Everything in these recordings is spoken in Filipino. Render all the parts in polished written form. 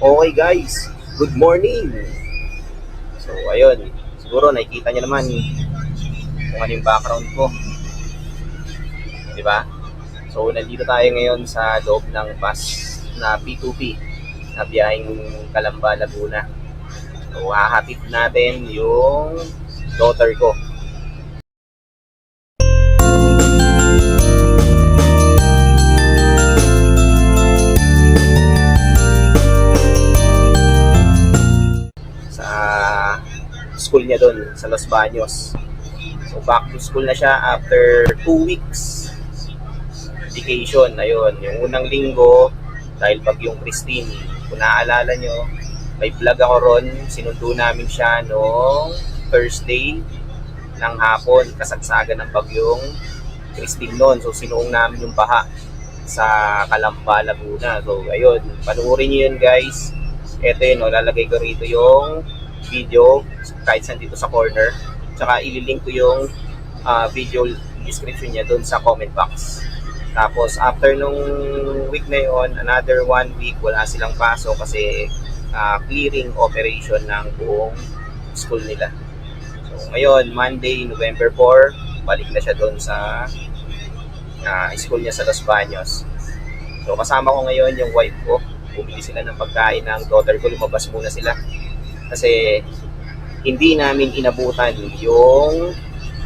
Okay guys, good morning. So ayun, siguro nakikita niyo naman kung ano yung background ko, di ba? So nandito tayo ngayon sa loob ng bus na P2P na biyaheng Calamba, Laguna. So hahatid natin yung daughter ko. Sa school niya doon sa Los Baños. So back to school na siya after 2 weeks vacation. Ayun, yung unang linggo dahil bagyong Christine. Kung naaalala nyo, may vlog ako ron. Sinundo namin siya noong Thursday ng hapon. Kasagsagan ng bagyong Christine noon. So sinuong namin yung baha sa Calamba, Laguna. So ayun, panuorin nyo yun guys. Ito yun, no, lalagay ko rito yung video kahit saan dito sa corner. Tsaka ililink ko yung video description niya doon sa comment box. Tapos after nung week na yon, another 1 week wala silang pasok kasi clearing operation ng buong school nila. So ngayon, Monday, November 4, balik na siya doon sa school niya sa Los Baños. So kasama ko ngayon yung wife ko. Bumili sila ng pagkain ng daughter ko, lumabas muna sila. Kasi hindi namin inabutan yung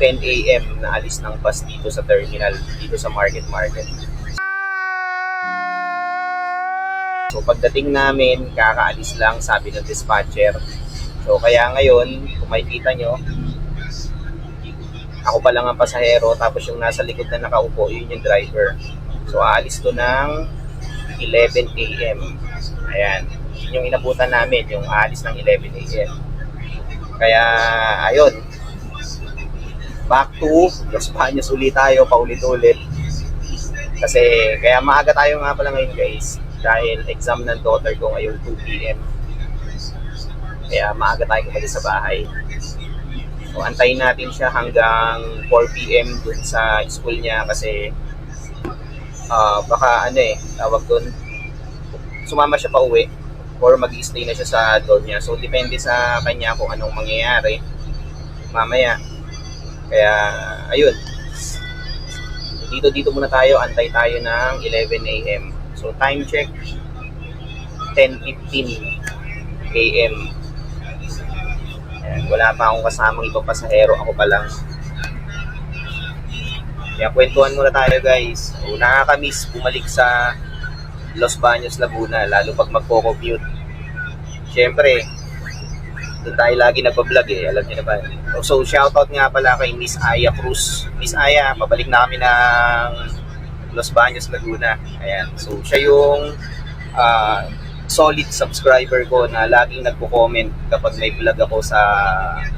10 a.m. na alis ng bus dito sa terminal, dito sa Market. So pagdating namin, kakaalis lang, sabi ng dispatcher. So kaya ngayon, kung makikita nyo, ako pa lang ang pasahero, tapos yung nasa likod na nakaupo, yun yung driver. So aalis to ng 11 a.m. Ayan, yun yung inabutan namin, yung aalis ng 11 a.m. Kaya ayun, back to Los Baños ulit tayo, paulit-ulit. Kasi kaya maaga tayo nga pala ngayon guys, dahil exam ng daughter ko ngayong 2 p.m. Kaya maaga tayo kumali sa bahay. So antayin natin siya hanggang 4 p.m. dun sa school niya kasi baka tawag dun, sumama siya pa uwi or mag-stay na siya sa dorm niya. So depende sa kanya kung anong mangyayari mamaya. Kaya ayun, dito muna tayo, antay tayo ng 11 a.m. So time check 10:15 a.m. Ayan, wala pa akong kasamang ibang pasahero, ako pa lang. Kaya kwentuhan muna tayo guys. So, nakakamiss bumalik sa Los Baños, Laguna, lalo pag magko-commute. Siyempre, doon tayo lagi nagpa-vlog alam niyo na ba? So, shoutout nga pala kay Miss Aya Cruz. Miss Aya, pabalik na kami ng Los Baños, Laguna. Ayan, so siya yung solid subscriber ko na laging nagko-comment kapag may vlog ako sa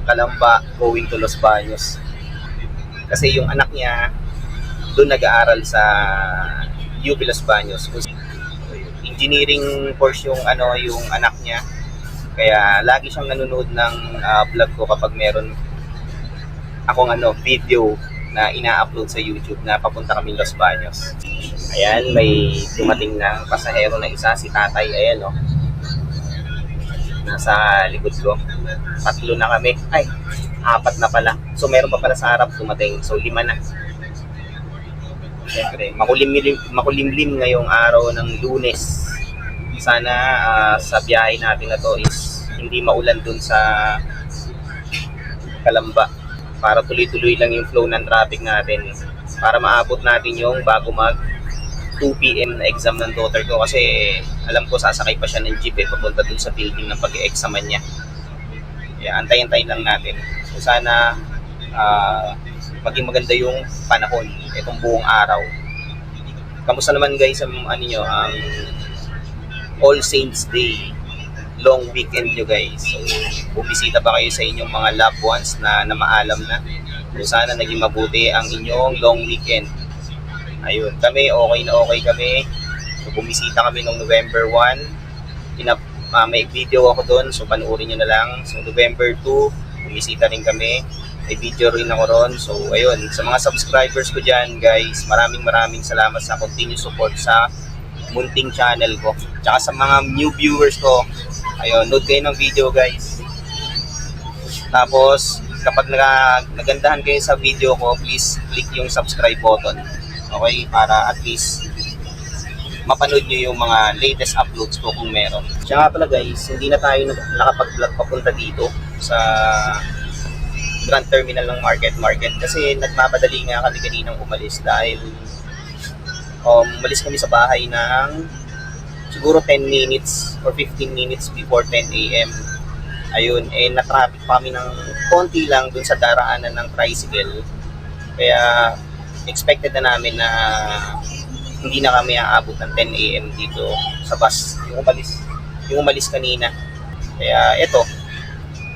Calamba going to Los Baños. Kasi yung anak niya, doon nag-aaral sa UP Los Baños. Engineering course yung yung anak niya. Kaya lagi siyang nanonood ng vlog ko kapag meron akong video na ina-upload sa YouTube na papunta kami Los Baños. Ayan, may dumating na pasahero na isa, si tatay. Ayan, no? Nasa likod ko. 3 na kami. Ay, 4 na pala. So meron pa pala sa harap dumating. So 5 na. Siyempre, makulimlim ngayong araw ng Lunes. Sana sa biyahe natin na to is hindi maulan dun sa Calamba para tuloy-tuloy lang yung flow ng traffic natin para maabot natin yung bago mag 2 p.m. na exam ng daughter ko kasi alam ko sasakay pa siya ng jeep papunta dun sa building ng pag-e-examan niya. Kaya antayin-tayin lang natin. So sana maging maganda yung panahon itong buong araw. Kamusta naman guys ang ang All Saints Day, long weekend nyo guys. So, bumisita ba kayo sa inyong mga loved ones na namaalam na? So, sana naging mabuti ang inyong long weekend. Ayun, kami okay kami. So, bumisita kami noong November 1. May video ako doon, so panoorin nyo na lang. So, November 2, bumisita rin kami. May video rin ako ron. So, ayun, sa mga subscribers ko dyan guys, maraming salamat sa continued support sa munting channel ko. Tsaka sa mga new viewers ko, ayun, nood kayo ng video guys. Tapos, kapag nagandahan kayo sa video ko, please click yung subscribe button. Okay? Para at least mapanood nyo yung mga latest uploads ko kung meron. Siya nga pala guys, hindi na tayo nakapag-vlog papunta dito sa Grand Terminal ng Market kasi nagmamadali nga kami kaninang umalis dahil umalis kami sa bahay ng siguro 10 minutes or 15 minutes before 10 a.m. Ayun, na-traffic pa kami ng konti lang dun sa daraanan ng tricycle. Kaya expected na namin na hindi na kami aabot ng 10 a.m. dito sa bus. Yung umalis kanina. Kaya eto,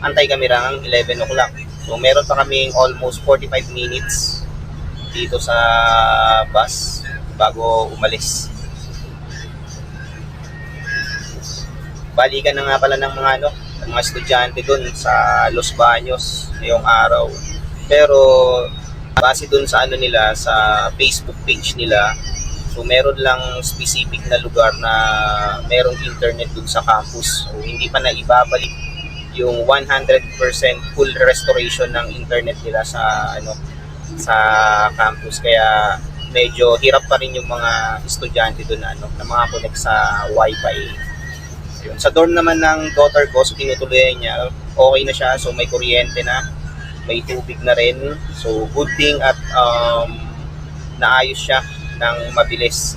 antay kami lang 11 o'clock. So meron pa kaming almost 45 minutes dito sa bus bago umalis. Balikan na nga pala ng mga estudyante dun sa Los Baños ngayong araw. Pero base dun sa nila, sa Facebook page nila, so meron lang specific na lugar na merong internet dun sa campus. So hindi pa na ibabalik yung 100% full restoration ng internet nila sa sa campus. Kaya medyo hirap pa rin yung mga estudyante doon na mga connect sa wifi. Yun. Sa dorm naman ng daughter ko, so tinutuloy niya, okay na siya, so may kuryente na, may tubig na rin. So good thing at naayos siya ng mabilis.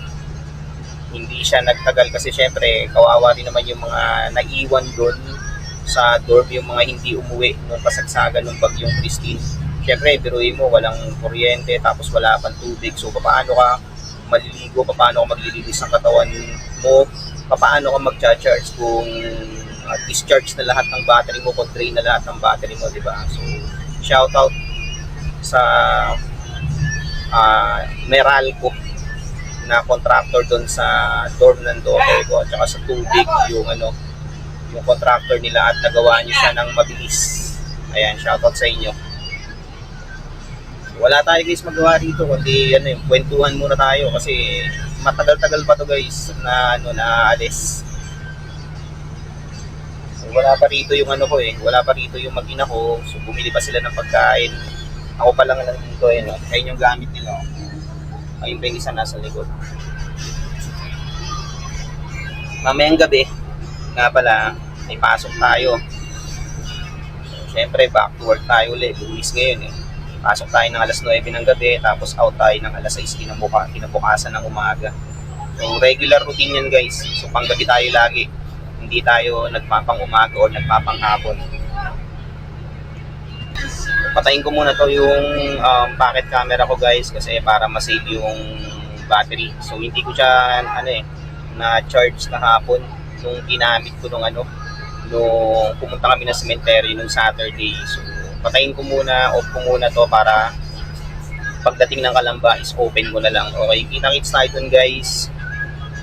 Hindi siya nagtagal kasi syempre kawawa rin naman yung mga naiwan doon sa dorm, yung mga hindi umuwi nung kasagsagan ng bagyong Christine. Syempre, biruin mo, walang kuryente, tapos wala pang tubig. So, paano ka maliligo, paano ka maglilinis ng katawan mo, paano ka mag-charge kung discharge na lahat ng battery mo, kung drain na lahat ng battery mo, di ba? So, shout out sa Meralco na contractor doon sa dorm ng daughter ko, at saka sa tubig, yung contractor nila, at nagawa niyo siya ng mabilis. Ayan, shout out sa inyo. Wala tayo guys magawa rito kundi kwentuhan muna tayo kasi matagal-tagal pa to guys na naalis. So, wala pa rito yung wala pa rito yung mag-ina ko. So bumili pa sila ng pagkain. Ako pa lang dito ayun yung gamit nila. Ayun pa yung isa nasa likod. Mamayang gabi nga pala may pasok tayo. So, syempre back to work tayo ulit. Luis ngayon Pasok tayo ng alas 9 ng gabi, tapos out tayo ng alas 6 kinabukasan ng umaga. So, regular routine yan guys. So, panggabi tayo lagi. Hindi tayo nagpapang umaga o nagpapang hapon. Patayin ko muna to yung pocket camera ko guys kasi para ma-save yung battery. So, hindi ko siya na-charge kahapon nung ginamit ko nung pumunta kami ng cemetery nung Saturday. So, patayin ko muna, off ko muna to para pagdating ng Kalamba is open ko na lang. Okay, kita-kits tayo dun guys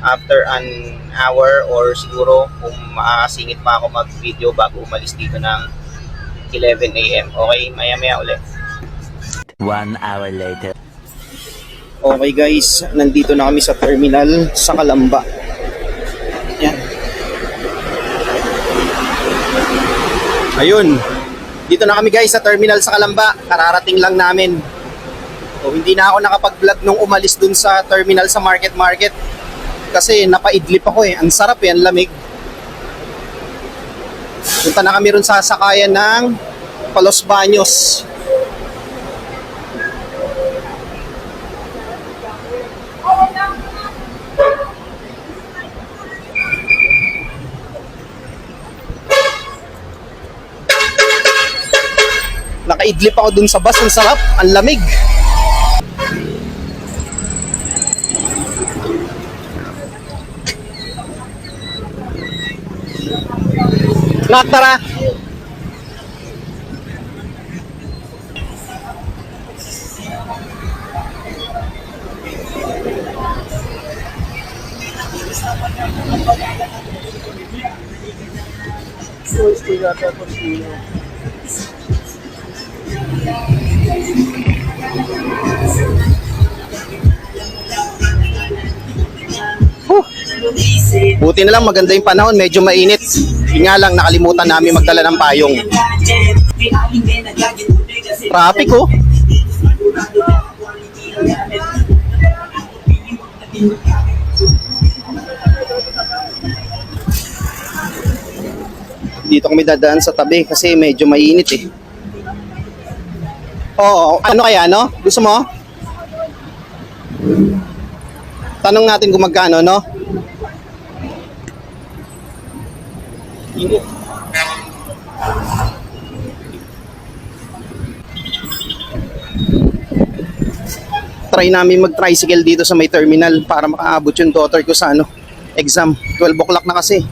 after an hour or siguro kung makakasingit pa ako mag-video bago umalis dito ng 11 a.m. Okay, maya-maya ulit. 1 hour later. Okay guys, nandito na kami sa terminal sa Kalamba. Yan. Ayun. Dito na kami guys sa terminal sa Kalamba. Kararating lang namin. So, hindi na ako nakapag-vlog nung umalis dun sa terminal sa market kasi napaidlip ako Ang sarap ang lamig. Punta na kami ron sa sakayan ng Los Baños. Nakaidlip ako dun sa bus, ang sarap, ang lamig. Tara. Buti na lang maganda yung panahon, medyo mainit. Yun nga lang, nakalimutan namin magdala ng payong. Traffic oh. Dito kami dadaan sa tabi kasi medyo mainit eh. Oo, ano kaya no? Gusto mo? Tanong natin kung magkano, no? Try namin mag-tricycle dito sa may terminal para makaabot yung daughter ko sa ano, exam. 12 o'clock na kasi.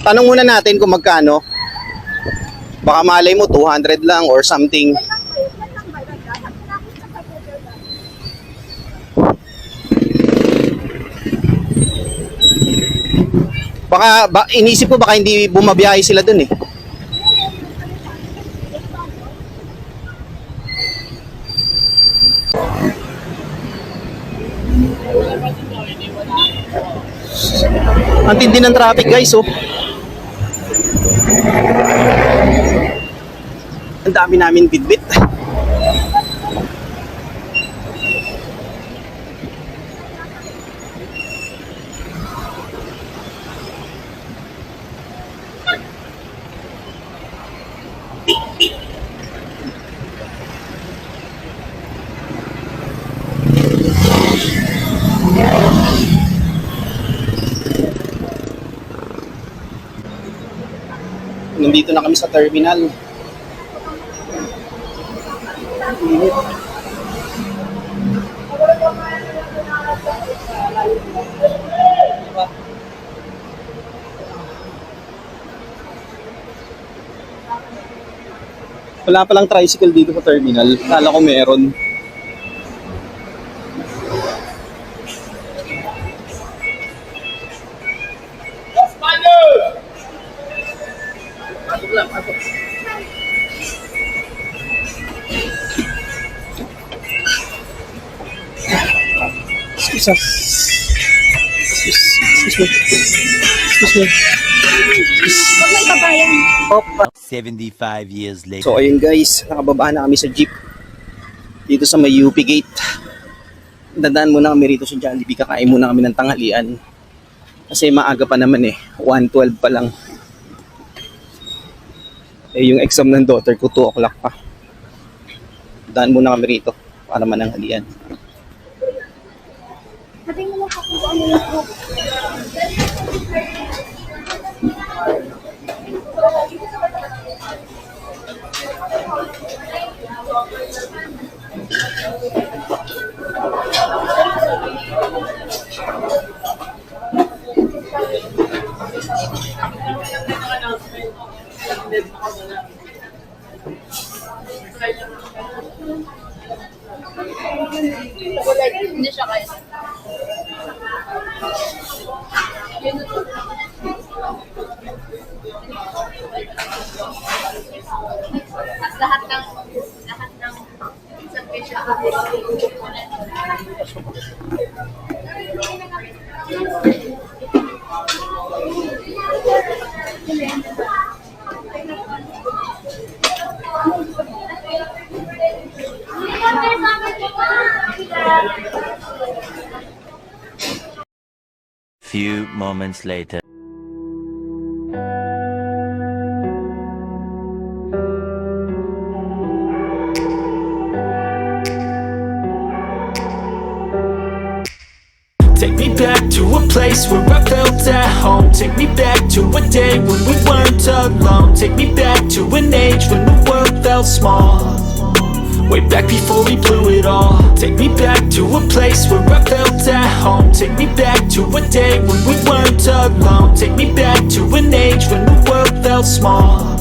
Tanong muna natin kung magkano. Baka malay mo 200 lang or something. Inisip ko baka hindi bumabiyahe sila dun eh. Ang tindi ng traffic guys oh. Ang dami namin bitbit. Nandito na kami sa terminal. Wala palang tricycle dito sa terminal. Kala ko meron. Excuse me. Huwag may babayan. 75 years later. So ayun guys, nakababa na kami sa jeep dito sa may UP gate. Dadaan muna kami rito sa Jollibee, kakain muna kami ng tanghalian kasi maaga pa naman eh, 1:12 pa lang. Eh yung exam ng daughter ko 2 o'clock pa. Dadaan muna kami rito para mananghalian. Sabi mo lang ako kung ano yung group. Hindi siya kaya. At lahat ng isang pesya. Few moments later. Take me back to a place where I felt at home. Take me back to a day when we weren't alone. Take me back to an age when the world felt small. Way back before we blew it all. Take me back to a place where I felt at home. Take me back to a day when we weren't alone. Take me back to an age when the world felt small.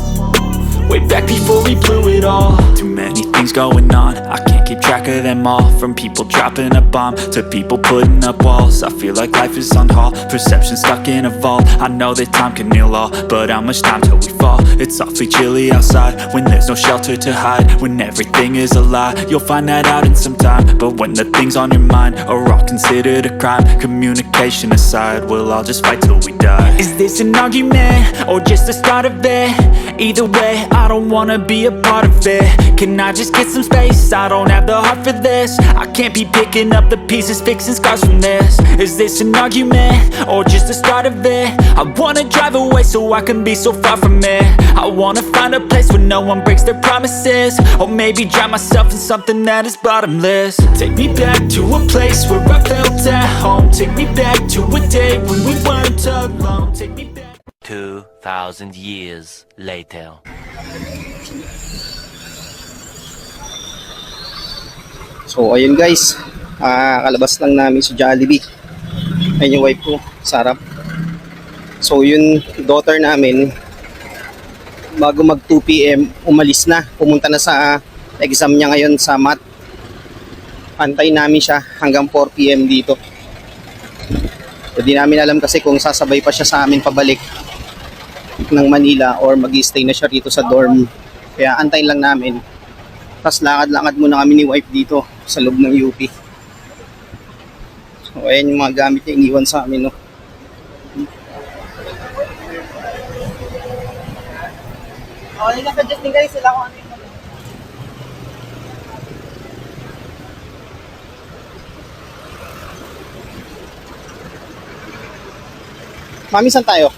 Way back before we blew it all. Too many things going on, I can't keep track of them all. From people dropping a bomb to people putting up walls. I feel like life is on hold, perception stuck in a vault. I know that time can heal all, but how much time till we fall? It's awfully chilly outside when there's no shelter to hide. When everything is a lie, you'll find that out in some time. But when the things on your mind are all considered a crime, communication aside, we'll all just fight till we die. Is this an argument or just the start of it? Either way, I don't wanna be a part of it. Can I just get some space? I don't have the heart for this. I can't be picking up the pieces, fixing scars from this. Is this an argument or just the start of it? I wanna drive away so I can be so far from it. I wanna find a place where no one breaks their promises, or maybe drown myself in something that is bottomless. Take me back to a place where I felt at home. Take me back to a day when we weren't alone. Take me back. 2,000 years later. So ayun guys, kalabas lang namin sa Jollibee. Ayun yung wife ko, Sarap. So yung daughter namin, bago mag 2 PM, umalis na. Pumunta na sa exam niya ngayon sa math. Antay namin siya hanggang 4 PM dito. So di namin alam kasi kung sasabay pa siya sa amin pabalik ng Manila or mag-stay na siya rito sa dorm. Kaya antayin lang namin. Tapos lakad-lakad muna kami ni wife dito sa loob ng UP. So ayan yung mga gamit niya iniwan sa amin, no. Okay lang pa just din guys, sila kung ano yung Mami, saan tayo?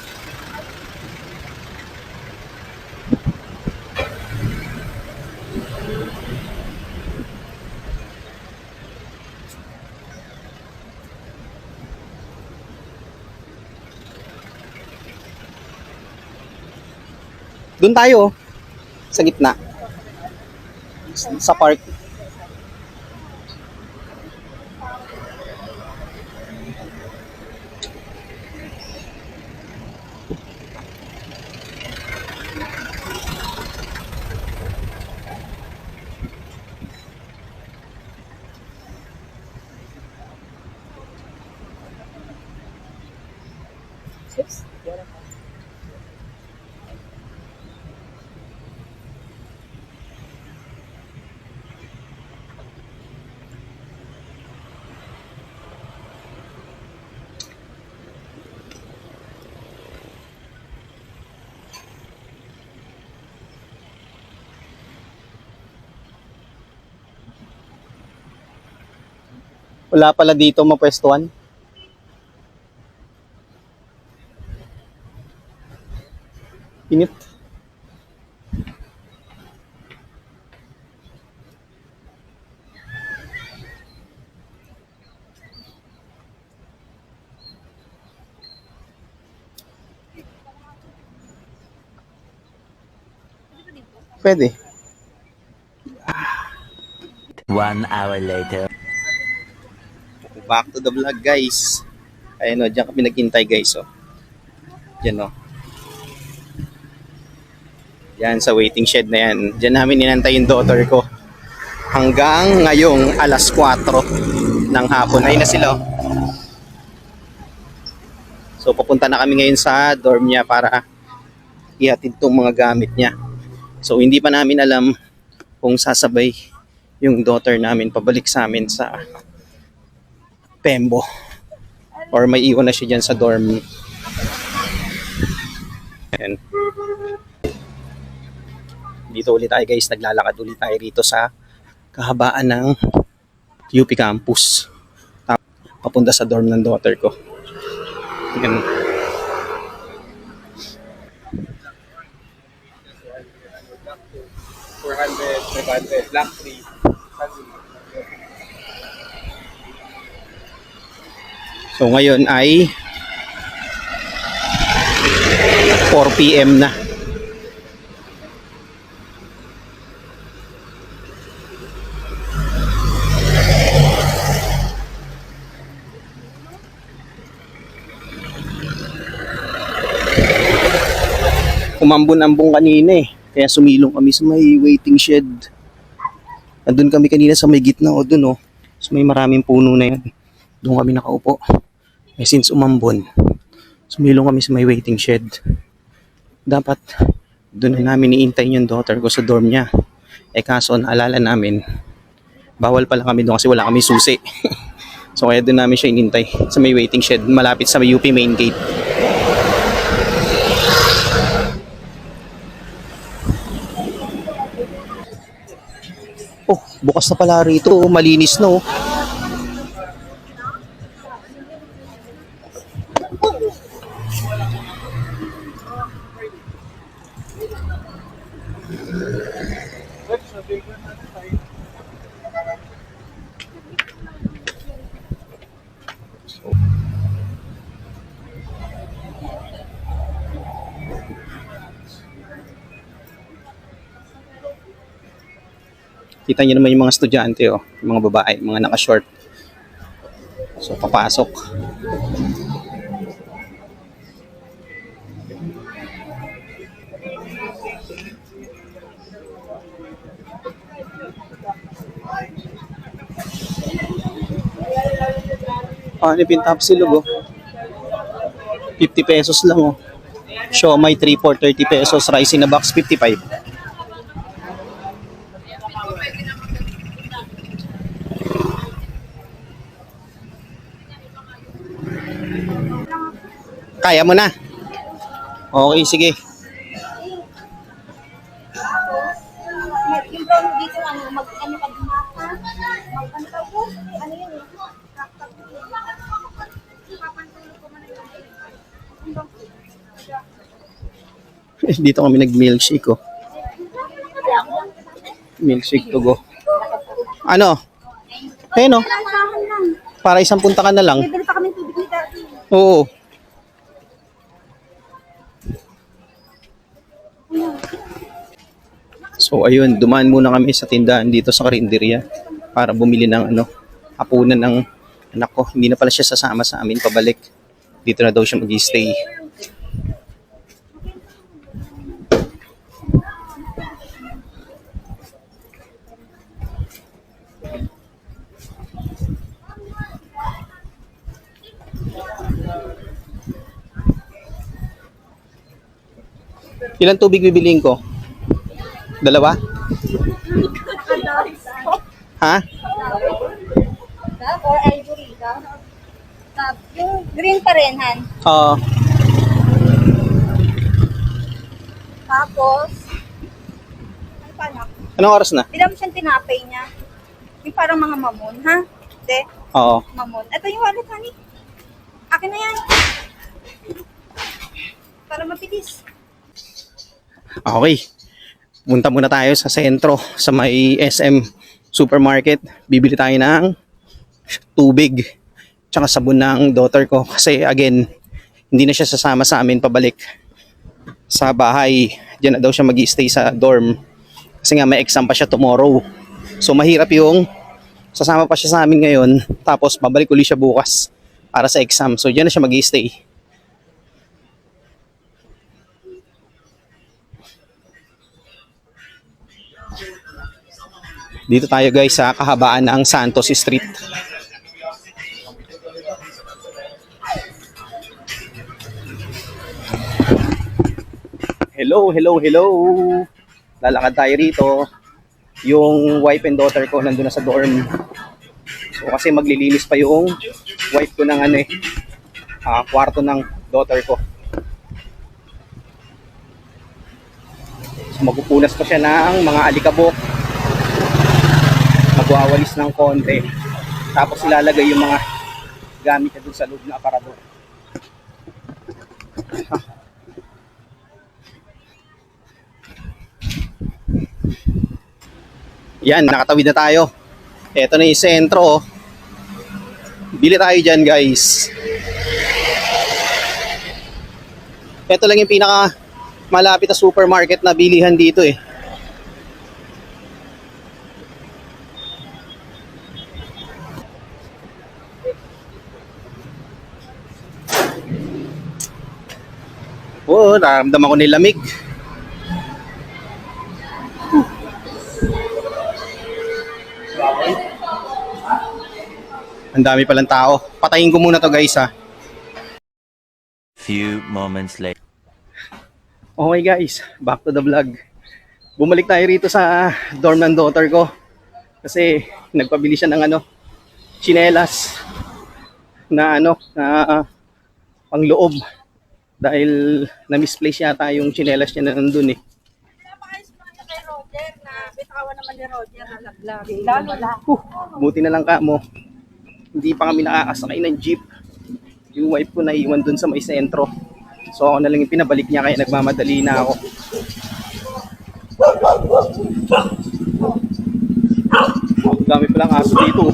Doon tayo, sa gitna. Sa park. Wala pala dito mapwestuhan. Init. Pwede. 1 hour later. Back to the vlog guys. Ayun o, dyan kami naghintay guys o. Dyan o. Yan sa waiting shed na yan. Dyan namin inantay yung daughter ko. Hanggang ngayong alas 4 ng hapon. Ayun na sila o. So papunta na kami ngayon sa dorm niya para ihatid tong mga gamit niya. So hindi pa namin alam kung sasabay yung daughter namin pabalik sa amin sa Pembo or may iwan na siya dyan sa dorm. Ayan. Dito ulit tayo guys, naglalakad ulit tayo rito sa kahabaan ng UP campus papunta sa dorm ng daughter ko. Ayan. Black 3. So ngayon ay 4 PM na. Umambon-ambon kanina eh. Kaya sumilong kami sa may waiting shed. Nandun kami kanina sa may gitna o dun oh. So may maraming puno na yan. Doon kami nakaupo. Eh since umambon, sumilong kami sa may waiting shed. Dapat doon na namin iintayin yung daughter ko sa dorm niya. Eh kaso naalala namin, bawal pala kami doon kasi wala kami susi. So kaya doon namin siya inintay sa may waiting shed malapit sa may UP main gate. Oh, bukas na pala rito. Malinis na oh. Kita niyo naman yung mga estudyante, oh, yung mga babae, mga naka-short. So, papasok. Ano yung top silog, oh. 50 pesos lang, oh. Siomai 3 for 30 pesos. Rice in a box, 55. Kaya mo na? Okay, sige. Yung brown dito, ano ka bumaka? Ano ka po? Ano yun eh? Dito kami nag-milkshake, oh. Milkshake to go. Ano? Ayun, oh. Para isang punta ka na lang. Bibili pa kami tubig ni Daddy. Oo. So ayun, dumaan muna kami sa tindahan dito sa Karinderya para bumili ng hapunan ng anak ko. Hindi na pala siya sasama sa amin pabalik. Dito na daw siya mag-stay. Ilang tubig bibiliin ko? Dalawa? Ha? Or ivory. Yung green pa rin, Han. Oo. Tapos, ano pa na? Anong oras na? Bilang siyang tinapay niya. Yung parang mga mamon, ha? Hindi? Oo. Mamon. Ito yung wallet, honey. Akin na yan. Para mabilis. Okay. Punta muna tayo sa sentro, sa may SM supermarket. Bibili tayo ng tubig tsaka sabon ng daughter ko. Kasi again, hindi na siya sasama sa amin pabalik sa bahay. Diyan na daw siya mag-i-stay sa dorm. Kasi nga may exam pa siya tomorrow. So mahirap yung sasama pa siya sa amin ngayon tapos babalik ulit siya bukas para sa exam. So diyan na siya mag-i-stay. Dito tayo guys sa kahabaan ng Santos Street. Hello, hello, hello. Lalakad tayo rito. Yung wife and daughter ko nandun na sa dorm. So kasi maglilinis pa yung wife ko ng kwarto ng daughter ko. So magpupunas pa siya ng mga alikabok. Magwawalis ng konti. Tapos ilalagay yung mga gamit niya dun sa loob na aparador. Yan, nakatawid na tayo. Ito na yung sentro. Bili tayo dyan guys. Ito lang yung pinaka malapit na supermarket na bilihan dito eh. Oh, nararamdaman ko nilamig. Ang dami palang tao. Patayin ko muna to guys ha. Few moments later. Okay guys, back to the vlog. Bumalik tayo rito sa dorm ng daughter ko. Kasi nagpabili siya ng tsinelas na pangloob. Dahil na-misplace yata yung tsinelas niya na nandun eh. Pinapakayos mo na kay Roger na bitawan naman ni Roger na laglag. Lalo na. Buti na lang mo. Hindi pa kami nakakasakay ng jeep. Yung wife ko naiwan dun sa may sentro. So ako na lang yung pinabalik niya kaya nagmamadali na ako. Dami palang aso dito.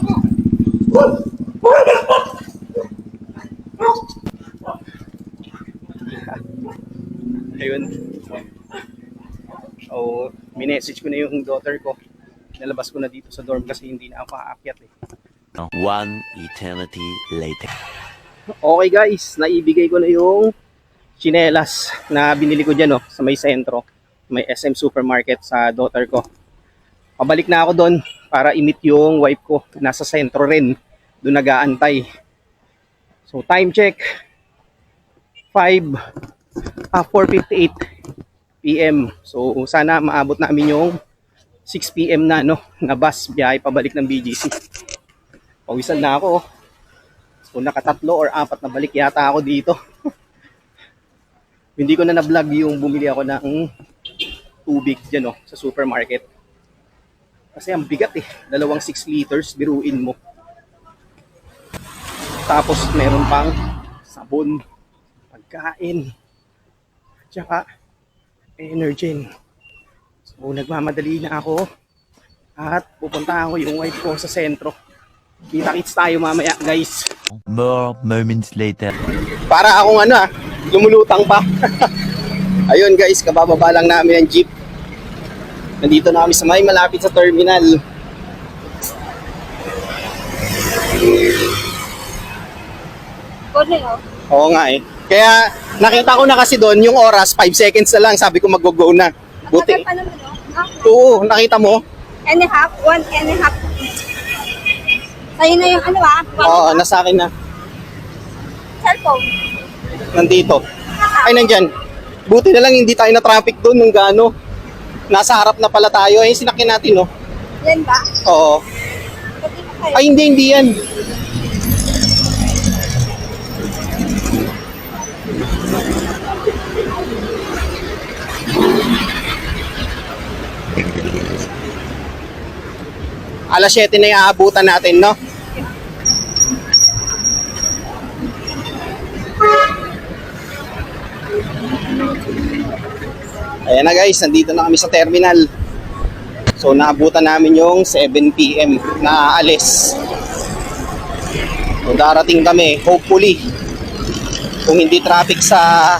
Ayun. So, minessage ko na yung daughter ko. Nalabas ko na dito sa dorm kasi hindi na ako aakyat eh. One eternity later. Okay guys, naibigay ko na yung tsinelas na binili ko dyan sa may sentro. May SM Supermarket sa daughter ko. Pabalik na ako doon para i-meet yung wife ko. Nasa sentro rin. Doon nag-aantay. So time check. 4:58 PM. So sana maabot namin yung 6 PM na na bus biyahe pabalik ng BGC. Pawisan na ako. So nakatatlo or 4 na balik yata ako dito. Hindi ko na na-vlog yung bumili ako ng tubig dyan sa supermarket. Kasi ang bigat eh. 2 6 liters, biruin mo. Tapos meron pang sabon, pagkain, tsaka Energen. So nagmamadali na ako at pupunta ako yung wife ko sa sentro. Kita-kits tayo mamaya guys. More moments later. Para akong lumulutang pa. Ayun guys, kabababa lang namin ang jeep. Nandito na kami sa may malapit sa terminal. Oo nga eh. Kaya nakita ko na kasi doon yung oras, 5 seconds na lang. Sabi ko mag-go na. Buti. Matagal pa naman, Oo, nakita mo? And a half, 1.5. Sa'yo na yung Oo, nasa akin na. cellphone. Nandito. Ay, nandyan. Buti na lang hindi tayo na traffic doon nung gaano. Nasa harap na pala tayo. Ay, sinakyan natin, Yan ba? Oo. Pati pa kayo. Ay, hindi yan. Alas 7 na yung aabutan natin, no? Ayan na guys, nandito na kami sa terminal. So naabutan namin yung 7 PM na alis. So darating kami, hopefully. Kung hindi traffic sa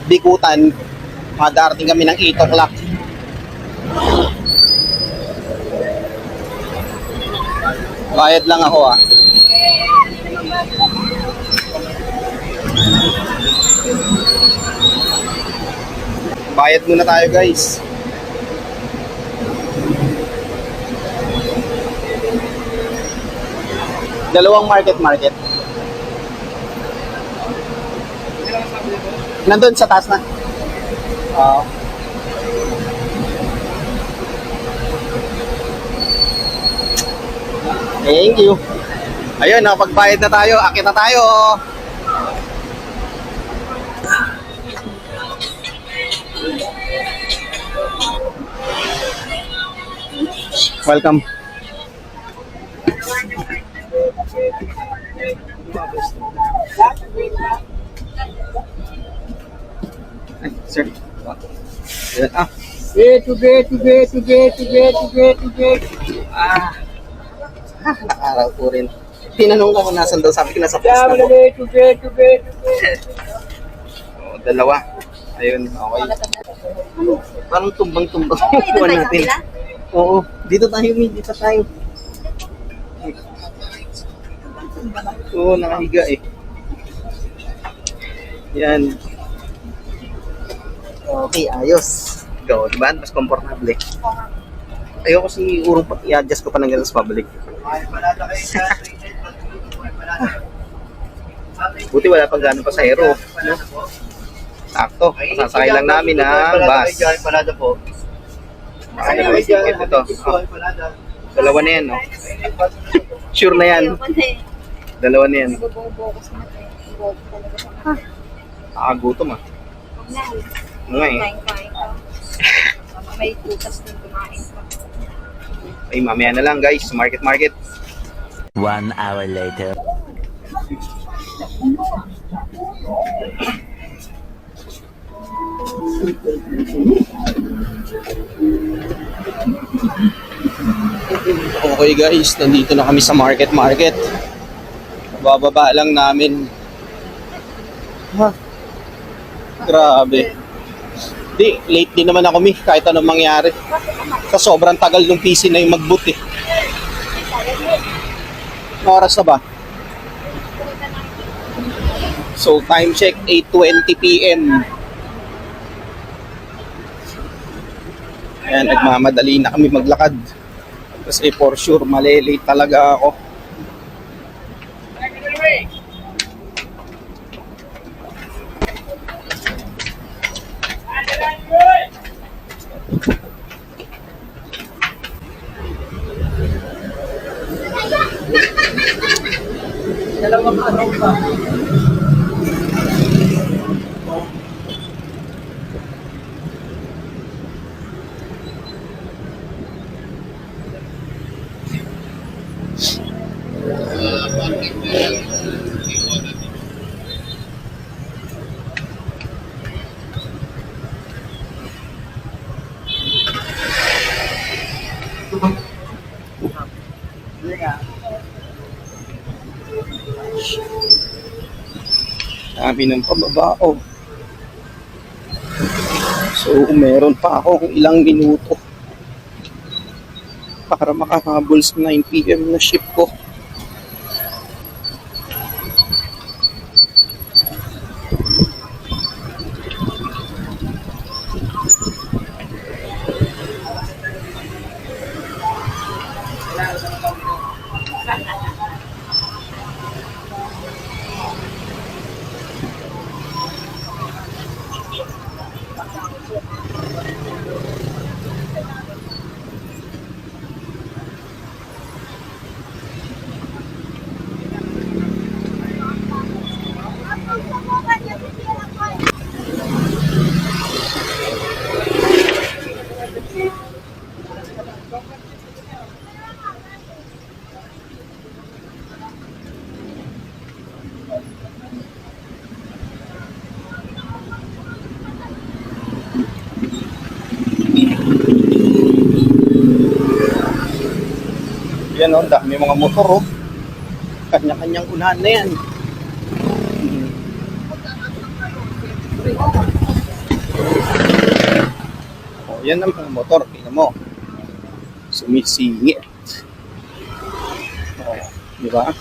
Bikutan, darating kami ng 8 o'clock. Bayad lang ako Bayad muna tayo guys. Dalawang market. Nandun sa taas na. Thank you. Ayun, nakapagbayad na tayo. Akit na tayo. Welcome. Ay, sir. Ayan, nakaraw po rin. Tinanong ko kung nasan daw. Sabi ko nasa post na po. Dalawa. Ayun, okay. Parang tumbang-tumbang. Dito tayo sa natin. kabila? Oo. Dito tayo, dito tayo. Oo, nakahiga eh. Yan. Okay, ayos. Go, diba? Mas komportable. Ayoko si urong pati i-adjust ko pa ng ganas pabalik. Buti wala pang gano'ng pasahero. No? Sakto. Sasakay lang namin ng bus. Palada po. Ay, ticket ito. Oh, dalawa na yan, no? Sure na yan. Ayoko na eh. Dalawa na yan. Bubukos na ito eh. Bubukos talaga sa mga. Nakagutom ah. Huwag na eh. Nga eh. Kain ka. May tutas din kumain ka. Ay, mamaya na lang guys. Market. 1 hour later. Okay guys, nandito na kami sa market. Bababa lang namin. Ha? Grabe. Di, late din naman ako kahit anong mangyari. Sa sobrang tagal ng PC na yung mag-boot eh. Anong oras na ba? So time check 8:20 PM. Ayan, nagmamadali na kami maglakad. Kasi for sure, malilate talaga ako. Dalawang ano pa. Dami ng pababao. So, meron pa akong ilang minuto para makahabol sa 9 PM na shift ko. Yan o, dami mga motor oh. Kanya-kanyang unahan na yan. Oh, yan ang mga motor, tingnan mo. Sumisingit. Oh, di ba?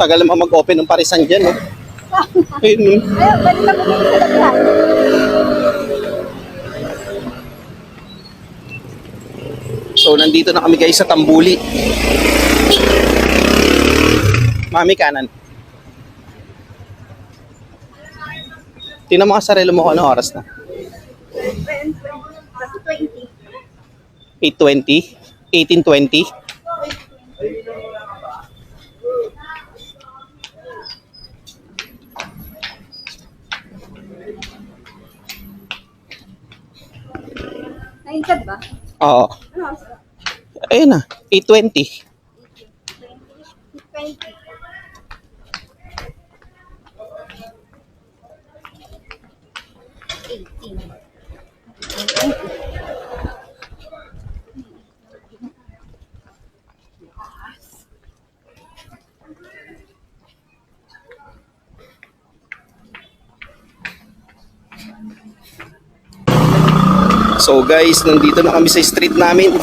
Tagal naman mag-open ng parisan dyan, no? Ayun, no? Ayun, balik na po sa labihan. So, nandito na kami guys sa Tambuli. Mami, kanan. Tingnan mo ka sarili mo kung anong oras na. 20. 8:20? 18:20? Nainchad ba? Oo. Ano oras ba? Ayun na, 8:20. 20. So guys, nandito na kami sa street namin.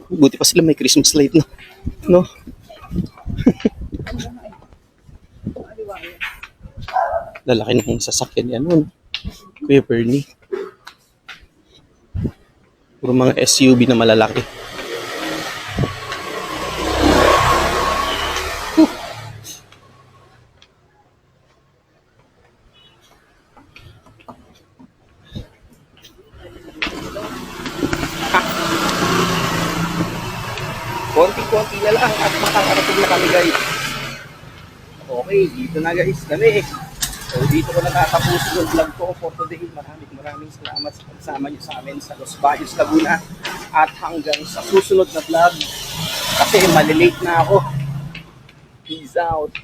Buti pa sila may Christmas light na. No? Lalaki ng sasakyan yan. Ano? Kuya Bernie. Puro mga SUV na malalaki. Konti-konti na lang at makakarating na kami guys. Okay, dito na guys kami. So dito ko natatapusin yung vlog ko for today. Maraming salamat sa pagsama nyo sa amin sa Los Baños, Laguna. At hanggang sa susunod na vlog kasi malilate na ako. Peace out.